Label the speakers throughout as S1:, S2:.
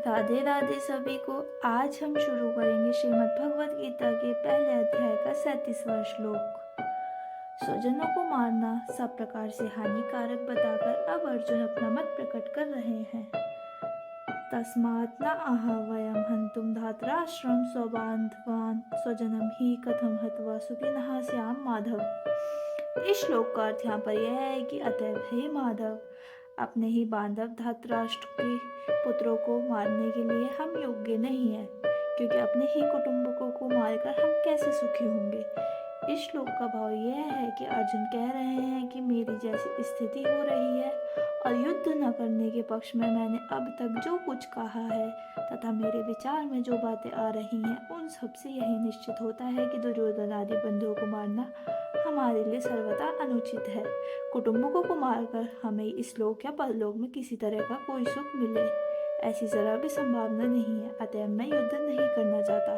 S1: राधे राधे सभी को। आज हम शुरू करेंगे श्रीमद् भगवद गीता के पहले अध्याय का 37वां श्लोक। स्वजनों को मारना सब प्रकार से हानिकारक बताकर अब अर्जुन अपना मत प्रकट कर रहे हैं। तस्मात् न आह वयम हन्तुं धातराष्ट्रं स्वबान्धवान् स्वजनम ही कथम हत्वा सुखिनः स्याम माधव। इस श्लोक का अर्थ यहाँ पर यह है कि अतएव हे माधव, अपने ही बांधव धृतराष्ट्र के पुत्रों को मारने के लिए हम योग्य नहीं हैं, क्योंकि अपने ही कुटुंबकों को मारकर हम कैसे सुखी होंगे। इस श्लोक का भाव यह है कि अर्जुन कह रहे हैं कि मेरी जैसी स्थिति हो रही है और युद्ध न करने के पक्ष में मैंने अब तक जो कुछ कहा है तथा मेरे विचार में जो बातें आ रही हैं, उन सब से यही निश्चित होता है कि दुर्योधन आदि बंधुओं को मारना हमारे लिए सर्वथा अनुचित है। कुटुंबकों को मारकर हमें इस लोक या परलोक में किसी तरह का कोई सुख मिले, ऐसी जरा भी संभावना नहीं है। अतः मैं युद्ध नहीं करना चाहता।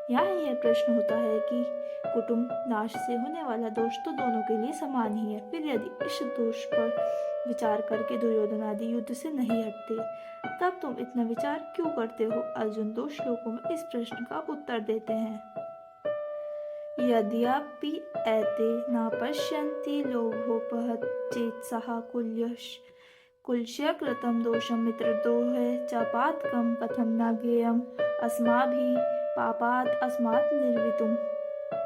S1: यहाँ यह प्रश्न होता है कि कुटुंब नाश से होने वाला दोष तो दोनों के लिए समान ही है, फिर यदि इस दोष पर विचार करके दुर्योधन आदि युद्ध से नहीं हटते, तब तुम इतना विचार क्यों करते हो। अर्जुन 2 श्लोकों में इस प्रश्न का उत्तर देते हैं। यद्यपि एते न पश्यन्ति लोभोपहत चेतसः कुलस्य कृतं दोषं मित्रद्रोहे च पातकं कथं न ज्ञेयम् अस्माभिः पापात् अस्मात् निर्वितुं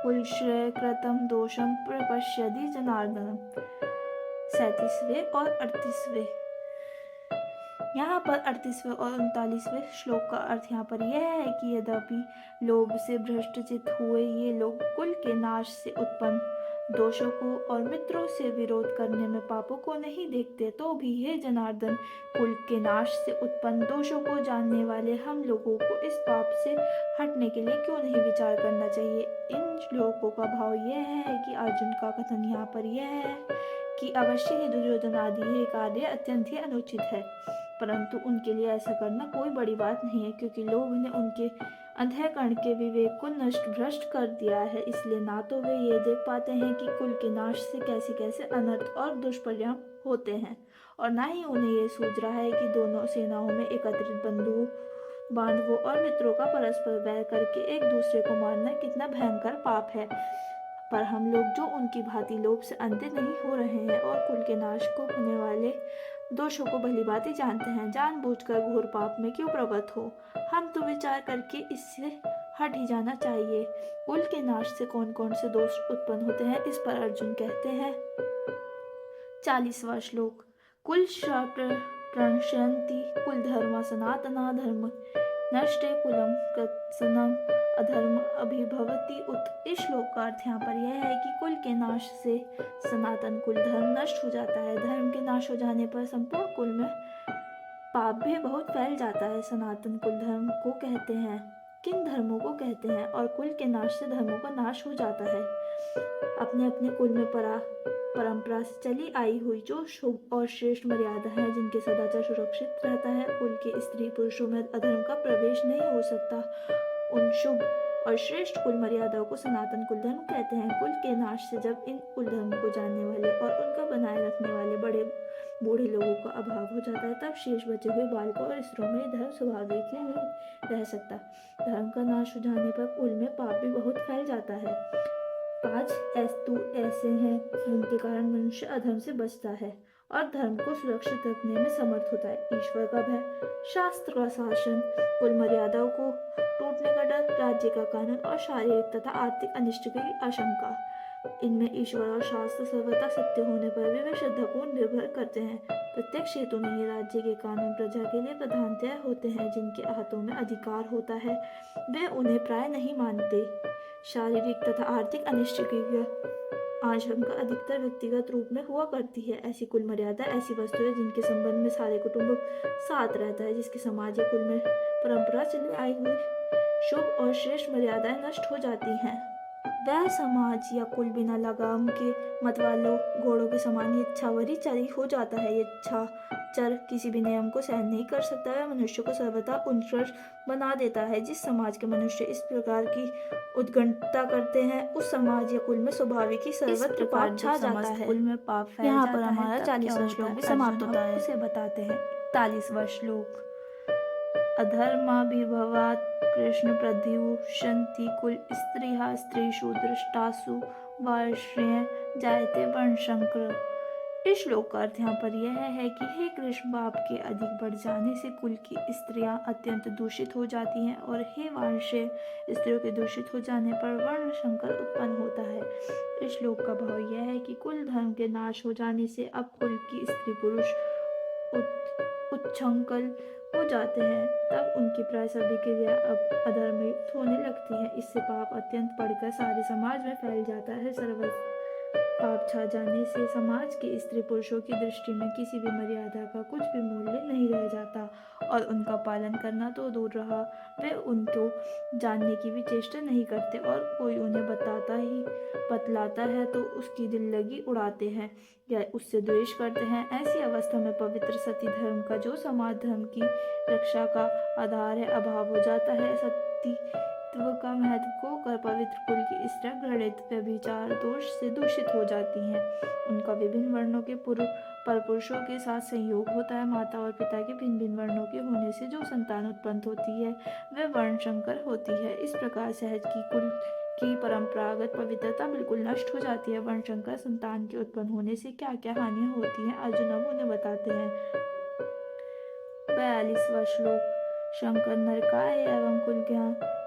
S1: कुलस्य कृतं दोषं प्रपश्यति जनार्दनम्। 37वें और 38वें। यहाँ पर 38वें और 39वें श्लोक का अर्थ यहाँ पर यह है कि यद्यपि लोभ से भ्रष्टचित हुए ये लोग कुल के नाश से उत्पन्न दोषों को और मित्रों से विरोध करने में पापों को नहीं देखते, तो भी हे जनार्दन, कुल के नाश से उत्पन्न दोषों को जानने वाले हम लोगों को इस पाप से हटने के लिए क्यों नहीं विचार करना चाहिए। इन श्लोकों का भाव यह है कि अर्जुन का कथन यहाँ पर यह है कि अवश्य ही दुर्योधन आदि ये कार्य अत्यंत ही अनुचित है, परंतु उनके लिए ऐसा करना कोई बड़ी बात नहीं है, क्योंकि लोभ ने उनके अंतःकरण के विवेक को नष्ट भ्रष्ट कर दिया है। इसलिए ना तो वे ये देख पाते हैं कि कुल के नाश से कैसे कैसे अनर्थ और दुष्परिणाम होते हैं, और ना ही उन्हें ये सूझ रहा है कि दोनों सेनाओं में एकत्रित बंधुओं बांधवों और मित्रों का परस्पर वैर करके एक दूसरे को मारना कितना भयंकर पाप है। पर हम लोग जो उनकी भांति लोभ से अंधे नहीं हो रहे हैं और कुल के नाश को होने वाले दोषों को भली भांति जानते हैं, जानबूझकर घोर पाप में क्यों प्रवृत्त हो। हम तो विचार करके इससे हट ही जाना चाहिए। कुल के नाश से कौन कौन से दोष उत्पन्न होते हैं, इस पर अर्जुन कहते हैं। 40वां श्लोक। कुल प्रणश्यन्ति कुल धर्म सनातना धर्म नष्टे कुलम कृत्स्नम अधर्म अभिभवति उत। इस श्लोक का अर्थ यहाँ पर यह है कि कुल के नाश से सनातन कुल धर्म नष्ट हो जाता है। धर्म के नाश हो जाने पर संपूर्ण कुल में पाप भी बहुत फैल जाता है। सनातन कुल धर्म को कहते हैं, किन धर्मों को कहते हैं, और कुल के नाश से धर्मों का नाश हो जाता है। अपने अपने कुल में परंपरा से चली आई हुई जो शुभ और श्रेष्ठ मर्यादा है, जिनके सदाचार सुरक्षित रहता है, कुल के स्त्री पुरुषों में अधर्म का प्रवेश नहीं हो सकता, उन शुभ और श्रेष्ठ कुल मर्यादाओं को सनातन कुल धर्म कहते हैं। कुल के नाश से जब इन कुल धर्मों को जानने वाले और उनका बनाए रखने वाले बड़े बूढ़े लोगों का अभाव हो जाता है, तब शेष बचे हुए बालकों और स्त्रियों में धर्म स्वाभाविक ही नहीं रह सकता। धर्म का नाश हो जाने पर कुल में पाप भी बहुत फैल जाता है। 5 तो ऐसे हैं जिनके कारण मनुष्य अधर्म से बचता है और धर्म को सुरक्षित रखने में समर्थ होता है। ईश्वर का भय, शास्त्र का शासन, कुल मर्यादाओं को टूटने का डर, राज्य का कानून और शारीरिक तथा आर्थिक अनिष्ट की आशंका। इनमें ईश्वर और शास्त्र सर्वथा सत्य होने पर भी वे श्रद्धा को निर्भर करते हैं। प्रत्येक क्षेत्र में ये राज्य के कानून प्रजा के लिए प्रधानतः होते हैं। जिनके हाथों में अधिकार होता है वे उन्हें प्राय नहीं मानते। शारीरिक तथा आर्थिक अनिष्ट की आशंका अधिकतर व्यक्तिगत रूप में हुआ करती है। ऐसी कुल मर्यादा ऐसी वस्तु है जिनके संबंध में सारे कुटुंब साथ रहता है। जिसके समाज या कुल में परंपरा चली आई हुई शुभ और श्रेष्ठ मर्यादाएं नष्ट हो जाती हैं, वह समाज या कुल बिना लगाम के मतवालों घोड़ों के समान इच्छावरी चरी हो जाता है। इच्छाचर किसी भी नियम को सहन नहीं कर सकता, वह मनुष्य को सर्वथा उत्कृष्ट बना देता है। जिस समाज के मनुष्य इस प्रकार की उद्गंडता करते हैं, उस समाज या कुल में स्वाभाविक ही सर्वत्र पाप छा जाता है। कुल में पाप फैल जाता है। यहाँ पर हमारा 40वां श्लोक भी समाप्त होता है। उसे बताते हैं 41वां श्लोक। अधर्माभिभवात् कृष्ण प्रद्युषन्ति कुल स्त्रियः स्त्रीषु दृष्टासु वार्ष्ण्य जायते वर्णशंकर। इस श्लोक का अर्थ यहाँ पर यह है कि हे कृष्ण, पाप के अधिक बढ़ जाने से कुल की स्त्रियां अत्यंत दूषित हो जाती हैं और हे वार्ष्य, स्त्रियों के दूषित हो जाने पर वर्ण संकर उत्पन्न होता है। इस श्लोक का भाव यह है कि कुल धर्म के नाश हो जाने से अब कुल की स्त्री पुरुष उच्छृंखल हो जाते हैं, तब उनकी प्राय सभी क्रिया अब अधर्मयुक्त होने लगती है। इससे पाप अत्यंत बढ़कर सारे समाज में फैल जाता है। सर्वत्र पाप छा जाने से समाज के स्त्री पुरुषों की दृष्टि में किसी भी मर्यादा का कुछ भी मूल्य नहीं रह जाता और उनका पालन करना तो दूर रहा, वे उनको जानने की भी चेष्टा नहीं करते और कोई उन्हें बतलाता है तो उसकी दिल लगी उड़ाते हैं या उससे द्वेष करते हैं। ऐसी अवस्था में पवित्र सती धर्म का, जो समाज धर्म की रक्षा का आधार है, अभाव हो जाता है। सतीत्व का महत्व खोकर पवित्र कुल की स्त्रियां घृणित व्यभिचार दोष से दूषित हो जाती हैं। उनका विभिन्न वर्णों के परपुरुषों के साथ संयोग होता है। माता और पिता के भिन्न भिन्न वर्णों के होने से जो संतान उत्पन्न होती है वह वर्णशंकर होती है। इस प्रकार सहज की कुल की परंपरागत पवित्रता बिल्कुल नष्ट हो जाती है। वर्णशंकर संतान के उत्पन्न होने से क्या क्या हानियां होती हैं, अर्जुन अब उन्हें बताते हैं। 42वां श्लोक। शंकर नरकाय एवं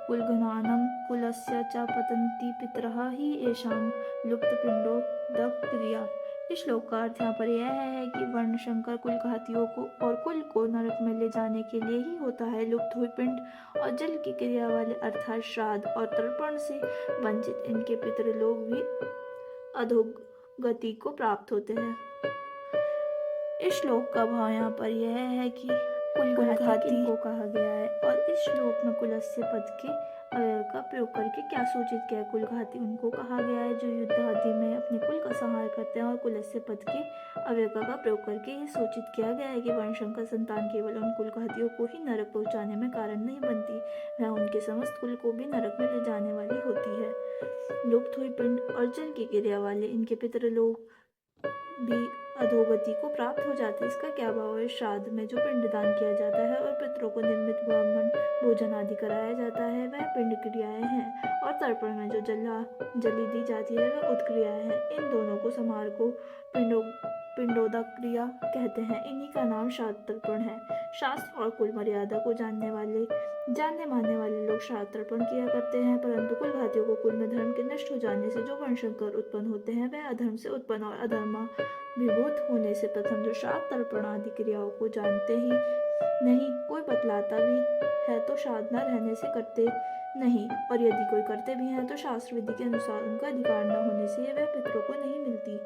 S1: कुलघ्नानं कुलस्य च पतन्ति पितरः हि येषां लुप्तपिंडोदक क्रिया। इस श्लोक का अर्थ यहाँ पर यह है कि वर्णशंकर कुल घातियों को और कुल को नरक में ले जाने के लिए ही होता है। लुप्त हुई पिंड और जल की क्रिया वाले अर्थात श्राद्ध और तर्पण से वंचित इनके पितृलोक भी अधोगति को प्राप्त होते हैं। इस श्लोक का भाव यहाँ पर यह है कि कुलघाती को कहा गया है और इस श्लोक में कुलस्य पद के अवयव का प्रयोग करके क्या सूचित किया है। कुलघाती उनको कहा गया है जो युद्ध आदि में अपने कुल का संहार करते हैं और कुलस्य पद के अवयव का प्रयोग करके यह सूचित किया गया है कि वर्णशंकर संतान केवल उन कुलघातियों को ही नरक पहुंचाने में कारण नहीं बनती, वह उनके समस्त कुल को भी नरक में ले जाने वाली होती है। लुप्त हुई पिंड और जल की क्रिया वाले इनके पितृलोक भी अधोगति को प्राप्त हो जाते हैं। इसका क्या भाव है। श्राद्ध में जो पिंडदान किया जाता है और पितरों को निर्मित ब्राह्मण भोजन आदि कराया जाता है वह पिंड क्रियाएं हैं और तर्पण में जो जली दी जाती है वह उत्क्रियाएं हैं। इन दोनों को समार को पिंडोदक क्रिया कहते हैं। इन्हीं का नाम श्राद्ध तर्पण है। शास्त्र और कुल मर्यादा को जानने मानने वाले लोग श्राद्ध तर्पण किया करते हैं, परंतु कुलघातियों को कुल में धर्म के नष्ट हो जाने से जो वर्णशंकर उत्पन्न होते हैं वह अधर्म से उत्पन्न और अधर्माभिभूत होने से प्रथम जो श्राद्ध तर्पण आदि क्रियाओं को जानते ही नहीं, कोई बतलाता भी है तो श्राद्ध न रहने से करते नहीं, और यदि कोई करते भी हैं तो शास्त्र विधि के अनुसार उनका अधिकार न होने से वह पितरों को नहीं मिलती।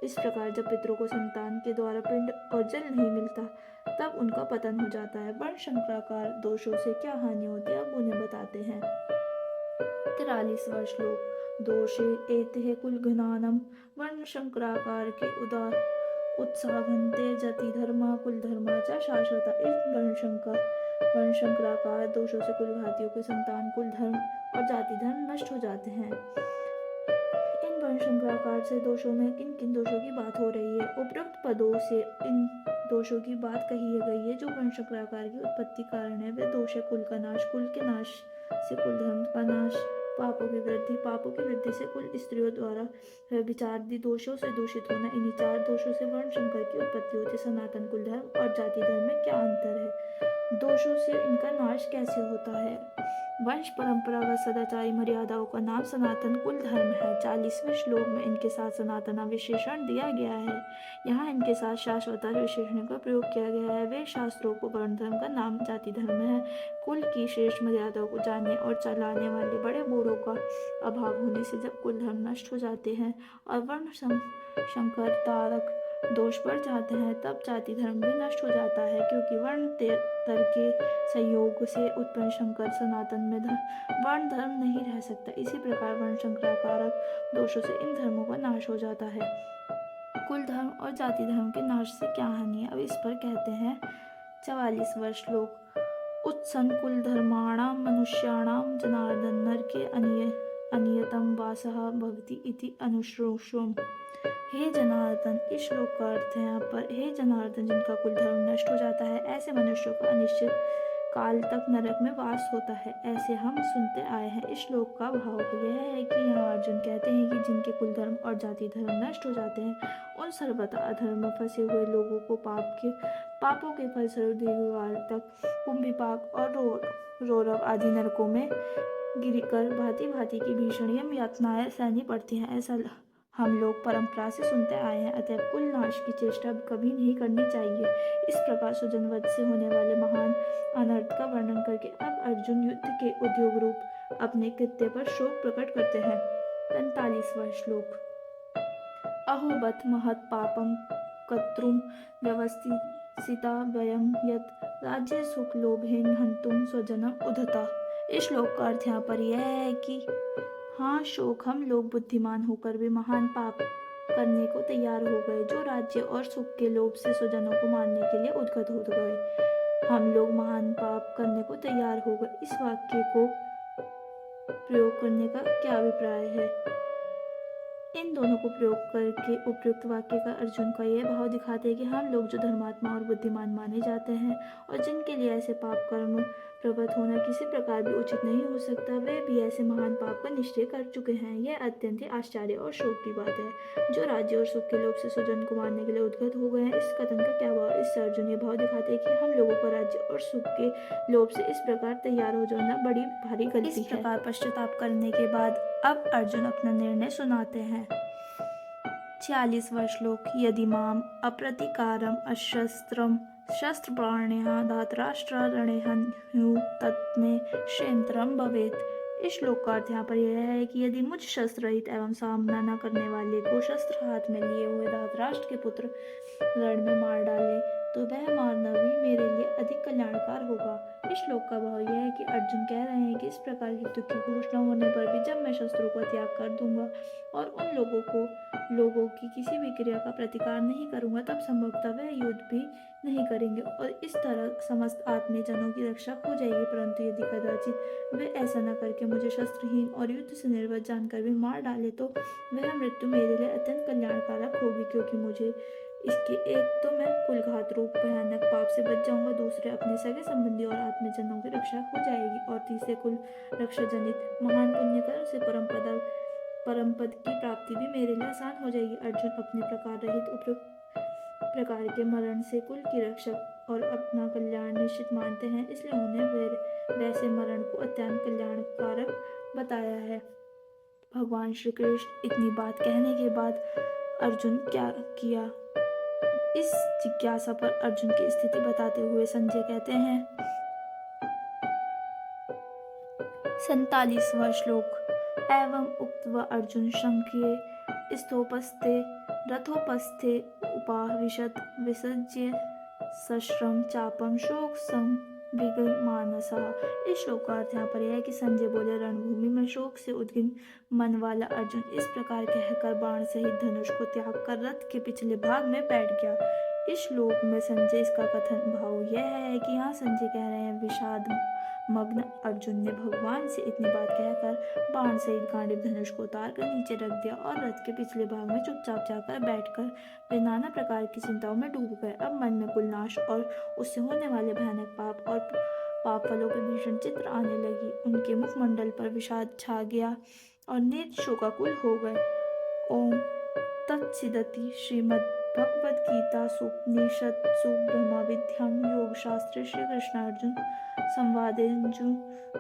S1: इस प्रकार जब पितरों को संतान के द्वारा पिंड और जल नहीं मिलता तब उनका पतन हो जाता है। वर्णशंकराकार दोषों से क्या हानि होती है, अब उन्हें बताते हैं। 43वां श्लोक। दोषे एते कुलघ्नानं वर्णशंकराकार के उत्साहघन्ते जति धर्मा कुल धर्मा च शाश्वता। इस वर्णशंकराकार दोषों से कुलघातियों के संतान, कुल धर्म और जाति धर्म नष्ट हो जाते हैं। इन वर्णशंकराकार से दोषों में किन किन दोषों की बात हो रही है। उपरोक्त पदों से इन दोषों की बात कही गई है जो वर्णशंकराकार की उत्पत्ति कारण है। वे दोष है कुल का नाश, कुल के नाश से कुल धर्म का नाश, पापों की वृद्धि से कुल स्त्रियों द्वारा व्यभिचार आदि दोषों से दूषित होना। इन्हीं चार दोषों से वर्णशंकर की उत्पत्ति होती है। सनातन कुल धर्म और जाति धर्म में क्या अंतर है, दोषों से इनका नाश कैसे होता है। वंश परंपरागत सदाचारी मर्यादाओं का नाम सनातन कुल धर्म है। 40वें श्लोक में इनके साथ सनातना विशेषण दिया गया है। यहाँ इनके साथ शाश्वता विशेषण का प्रयोग किया गया है। वे शास्त्रों को वर्ण धर्म का नाम जाति धर्म है। कुल की श्रेष्ठ मर्यादाओं को जानने और चलाने वाले बड़े बूढ़ों का अभाव होने से जब कुल धर्म नष्ट हो जाते हैं और वर्ण शंकर तारक दोष बढ़ जाते हैं तब जाति धर्म भी नष्ट हो जाता है, क्योंकि वर्ण तर के संयोग से उत्पन्न शंकर सनातन में वर्ण धर्म नहीं रह सकता। इसी प्रकार वर्ण शंकराकारक दोषों से इन धर्मों का नाश हो जाता है। कुल धर्म और जाति धर्म के नाश से क्या हानि है, अब इस पर कहते हैं। 44वां श्लोक। उत्सन कुल धर्माणां मनुष्याणां जनार्दन नरके अनियतम वासः भवति इति अनुश्रोषम्। हे जनार्दन, इस श्लोक का अर्थ है यहाँ पर हे जनार्दन, जिनका कुल धर्म नष्ट हो जाता है ऐसे मनुष्यों का अनिश्चित काल तक नरक में वास होता है, ऐसे हम सुनते आए हैं। इस श्लोक का भाव यह है कि यहाँ अर्जुन कहते हैं कि जिनके कुल धर्म और जाति धर्म नष्ट हो जाते हैं, उन सर्वथा अधर्म में फंसे हुए लोगों को पापों के फलस्वरूप दीर्घकाल तक कुंभिपाक और रौरव आदि नरकों में गिरकर भांति भांति की भीषण यातनाएं सहनी पड़ती हैं। ऐसा हम लोग परंपरा से सुनते आए हैं। अतः कुल नाश की चेष्टा कभी नहीं करनी चाहिए। इस प्रकार सुजनवध से होने वाले महान अनर्थ का वर्णन करके अब अर्जुन युद्ध के उद्योग रूप अपने कृत्य पर शोक प्रकट करते हैं। 45वां श्लोक। अहो बत महत् पापम कर्तुं व्यवसिता वयं यत् राज्य सुख लोभेन हन्तुं स्वजनम उद्धता। इस श्लोक का अर्थ यहाँ पर यह है कि हाँ शोक, हम लोग बुद्धिमान होकर भी महान पाप करने को तैयार हो गए, जो राज्य और सुख के लोभ से स्वजनों को मारने के लिए उद्यत हो गए। हम लोग महान पाप करने को तैयार हो गए। इस वाक्य को प्रयोग करने का क्या अभिप्राय है? इन दोनों को प्रयोग करके उपयुक्त वाक्य का अर्जुन का यह भाव दिखाते हैं कि हम लोग जो धर्मात्मा और बुद्धिमान माने जाते हैं और जिनके लिए ऐसे पाप कर्म प्रवृत्त होना किसी प्रकार भी उचित नहीं हो सकता, वे भी ऐसे महान पाप का निश्चय कर चुके हैं। यह अत्यंत ही आश्चर्य और शोक की बात है। जो राज्य और सुख के लोभ से स्वजन को मारने के लिए उद्यत हो गए हैं, इस कथन का क्या भाव? इससे अर्जुन ये भाव दिखाते हैं कि हम लोगों को राज्य और सुख के लोभ से इस प्रकार तैयार हो जाना बड़ी भारी गलती है। इस प्रकार पश्चाताप करने के बाद अब अर्जुन अपना निर्णय सुनाते हैं। 46वां श्लोक। यदि माम अप्रतीकारम अशस्त्रम शस्त्रप्राण्यः धातराष्ट्रारणे हन्युः तन्मे क्षेत्रम भवेत्। इस श्लोक का अर्थ यहाँ पर यह है कि यदि मुझ शस्त्र रहित एवं सामना न करने वाले को शस्त्र हाथ में लिए हुए धातराष्ट्र के पुत्र रण में मार डाले तो वह मारना भी मेरे लिए अधिक कल्याणकार होगा। इस श्लोक का भाव यह है कि अर्जुन कह रहे हैं कि इस प्रकार की दुख की घोषणा होने पर भी जब मैं शस्त्रों का त्याग कर दूंगा और उन लोगों की किसी भी क्रिया का प्रतिकार नहीं करूंगा, तब संभवतः वह युद्ध भी नहीं करेंगे और इस तरह समस्त आत्मीयजनों की रक्षा हो जाएगी। परंतु यदि कदाचित वे ऐसा न करके मुझे शस्त्रहीन और युद्ध से निर्वत जानकर भी मार डाले तो वह मृत्यु मेरे लिए अत्यंत कल्याणकारक होगी, क्योंकि मुझे इसके एक तो मैं कुलघात रूप भयानक पाप से बच जाऊंगा, दूसरे अपने सगे संबंधी और आत्मीयजनों की रक्षा हो जाएगी और तीसरे कुल रक्षा जनित महान पुण्य कर्म से परम पद की प्राप्ति भी मेरे लिए आसान हो जाएगी। अर्जुन अपने प्रकार रहित उपयुक्त प्रकार के मरण से कुल की रक्षा और अपना कल्याण निश्चित मानते हैं, इसलिए उन्हें वैसे मरण को अत्यंत कल्याणकारक बताया है। भगवान श्री कृष्ण इतनी बात कहने के बाद अर्जुन क्या किया, इस जिज्ञासा पर अर्जुन की स्थिति बताते हुए संजय कहते हैं। 47वां श्लोक। एवं उक्त्वा अर्जुन शंख्ये स्थोपस्थे रथोपस्थे उपाविशत् विसज्य शस्त्रं चापम शोक संविग्नमानसः। इस श्लोक का अर्थ यहाँ पर यह है कि संजय बोले, रणभूमि में शोक से उद्विग्न मन वाला अर्जुन इस प्रकार कहकर बाण सहित धनुष को त्याग कर रथ के पिछले भाग में बैठ गया। इस श्लोक में संजय इसका कथन भाव यह है कि यहाँ संजय कह रहे हैं विषाद मग्न अर्जुन ने भगवान से इतनी बात कहकर बाण सहित गांडीव धनुष को उतार कर नीचे रख दिया और रथ के पिछले भाग में चुपचाप जाकर बैठकर वे नाना प्रकार की चिंताओं में डूब गए। अब मन में कुलनाश और उससे होने वाले भयानक पाप और पाप फलों की भीषण चित्र आने लगी। उनके मुखमंडल पर विषाद छा गया और नेत्र शोकाकुल हो गए। ओम तत्सिदति। श्रीमद् भगवद गीता उपनिषत्सु ब्रह्म विद्याम योग शास्त्रे श्री कृष्णार्जुन संवादे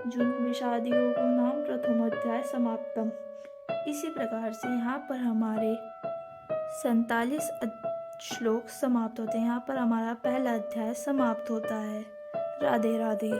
S1: जुन विषाद योगो नाम प्रथम अध्याय समाप्तम। इसी प्रकार से यहाँ पर हमारे 47 श्लोक समाप्त होते हैं। यहाँ पर हमारा पहला अध्याय समाप्त होता है। राधे राधे।